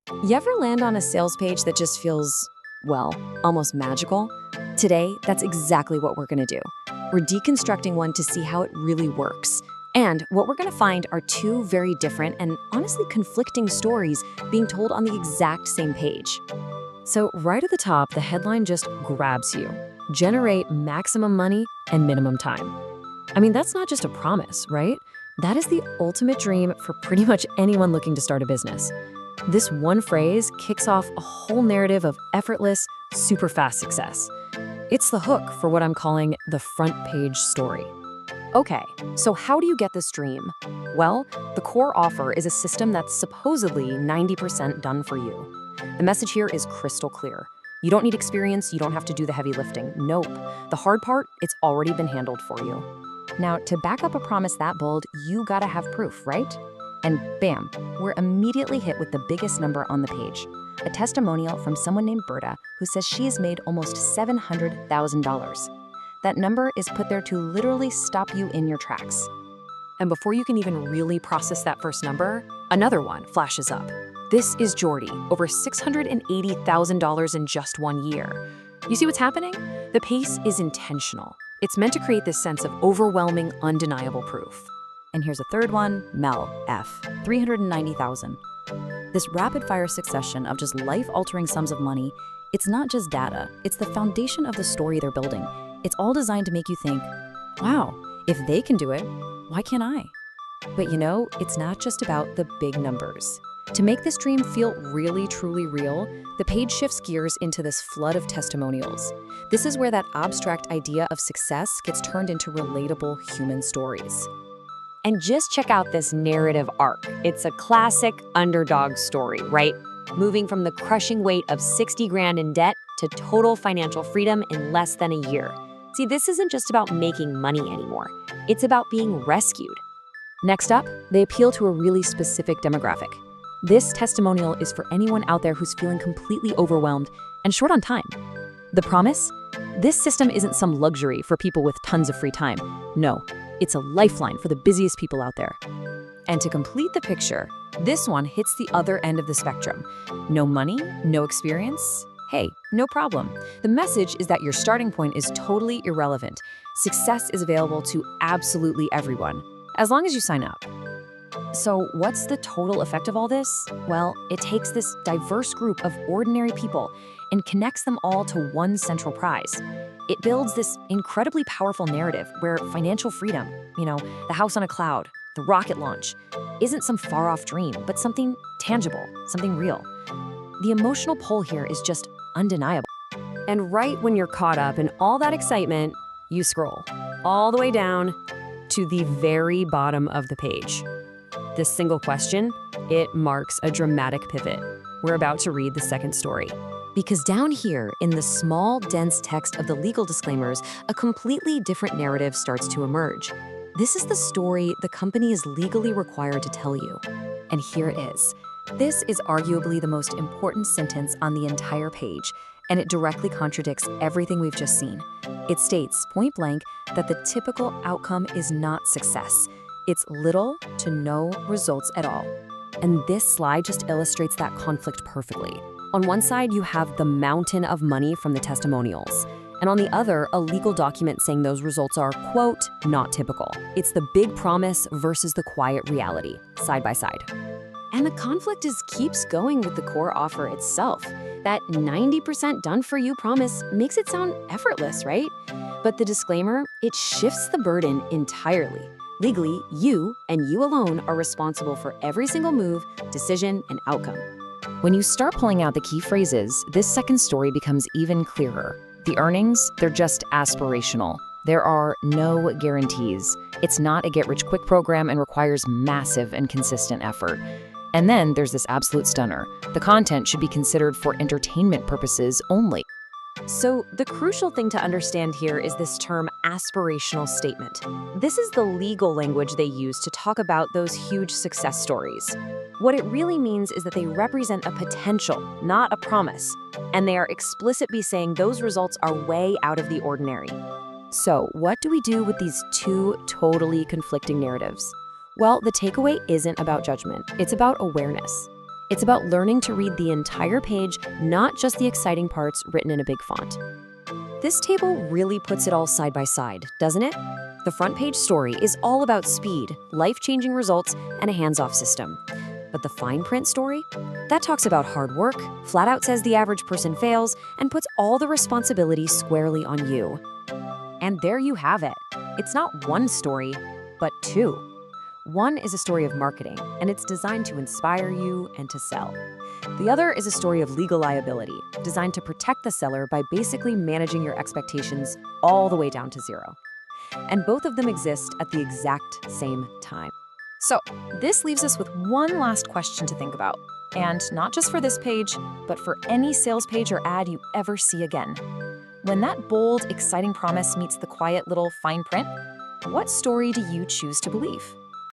You ever land on a sales page that just feels, well, almost magical? Today, that's exactly what we're going to do. We're deconstructing one to see how it really works. And what we're going to find are two very different and honestly conflicting stories being told on the exact same page. So right at the top, the headline just grabs you. Generate maximum money and minimum time. I mean, that's not just a promise, right? That is the ultimate dream for pretty much anyone looking to start a business. This one phrase kicks off a whole narrative of effortless, super fast success. It's the hook for what I'm calling the front page story. Okay, so how do you get this dream? Well, the core offer is a system that's supposedly 90% done for you. The message here is crystal clear. You don't need experience, you don't have to do the heavy lifting. Nope. The hard part, it's already been handled for you. Now, to back up a promise that bold, you gotta have proof, right? And bam, we're immediately hit with the biggest number on the page. A testimonial from someone named Berta who says she has made almost $700,000. That number is put there to literally stop you in your tracks. And before you can even really process that first number, another one flashes up. This is Jordy, over $680,000 in just 1 year. You see what's happening? The pace is intentional. It's meant to create this sense of overwhelming, undeniable proof. And here's a third one, Mel F., $390,000. This rapid-fire succession of just life-altering sums of money, it's not just data, it's the foundation of the story they're building. It's all designed to make you think, wow, if they can do it, why can't I? But you know, it's not just about the big numbers. To make this dream feel really, truly real, the page shifts gears into this flood of testimonials. This is where that abstract idea of success gets turned into relatable human stories. And just check out this narrative arc. It's a classic underdog story, right? Moving from the crushing weight of 60 grand in debt to total financial freedom in less than a year. See, this isn't just about making money anymore. It's about being rescued. Next up, they appeal to a really specific demographic. This testimonial is for anyone out there who's feeling completely overwhelmed and short on time. The promise? This system isn't some luxury for people with tons of free time. No, it's a lifeline for the busiest people out there. And to complete the picture, this one hits the other end of the spectrum. No money, no experience? Hey, no problem. The message is that your starting point is totally irrelevant. Success is available to absolutely everyone, as long as you sign up. So what's the total effect of all this? Well, it takes this diverse group of ordinary people and connects them all to one central prize. It builds this incredibly powerful narrative where financial freedom, the house on a cloud, the rocket launch, isn't some far-off dream, but something tangible, something real. The emotional pull here is just undeniable. And right when you're caught up in all that excitement, you scroll all the way down to the very bottom of the page. This single question, it marks a dramatic pivot. We're about to read the second story. Because down here, in the small, dense text of the legal disclaimers, a completely different narrative starts to emerge. This is the story the company is legally required to tell you. And here it is. This is arguably the most important sentence on the entire page, and it directly contradicts everything we've just seen. It states, point blank, that the typical outcome is not success. It's little to no results at all. And this slide just illustrates that conflict perfectly. On one side, you have the mountain of money from the testimonials, and on the other, a legal document saying those results are, quote, not typical. It's the big promise versus the quiet reality, side by side. And the conflict keeps going with the core offer itself. That 90% done for you promise makes it sound effortless, right? But the disclaimer, it shifts the burden entirely. Legally, you and you alone are responsible for every single move, decision, and outcome. When you start pulling out the key phrases, this second story becomes even clearer. The earnings, they're just aspirational. There are no guarantees. It's not a get-rich-quick program and requires massive and consistent effort. And then there's this absolute stunner. The content should be considered for entertainment purposes only. So the crucial thing to understand here is this term aspirational statement. This is the legal language they use to talk about those huge success stories. What it really means is that they represent a potential, not a promise, and they are explicitly saying those results are way out of the ordinary. So what do we do with these two totally conflicting narratives? Well, the takeaway isn't about judgment, it's about awareness. It's about learning to read the entire page, not just the exciting parts written in a big font. This table really puts it all side by side, doesn't it? The front page story is all about speed, life-changing results, and a hands-off system. But the fine print story? That talks about hard work, flat out says the average person fails, and puts all the responsibility squarely on you. And there you have it. It's not one story, but two. One is a story of marketing, and it's designed to inspire you and to sell. The other is a story of legal liability, designed to protect the seller by basically managing your expectations all the way down to zero. And both of them exist at the exact same time. So, this leaves us with one last question to think about. And not just for this page, but for any sales page or ad you ever see again. When that bold, exciting promise meets the quiet little fine print, what story do you choose to believe?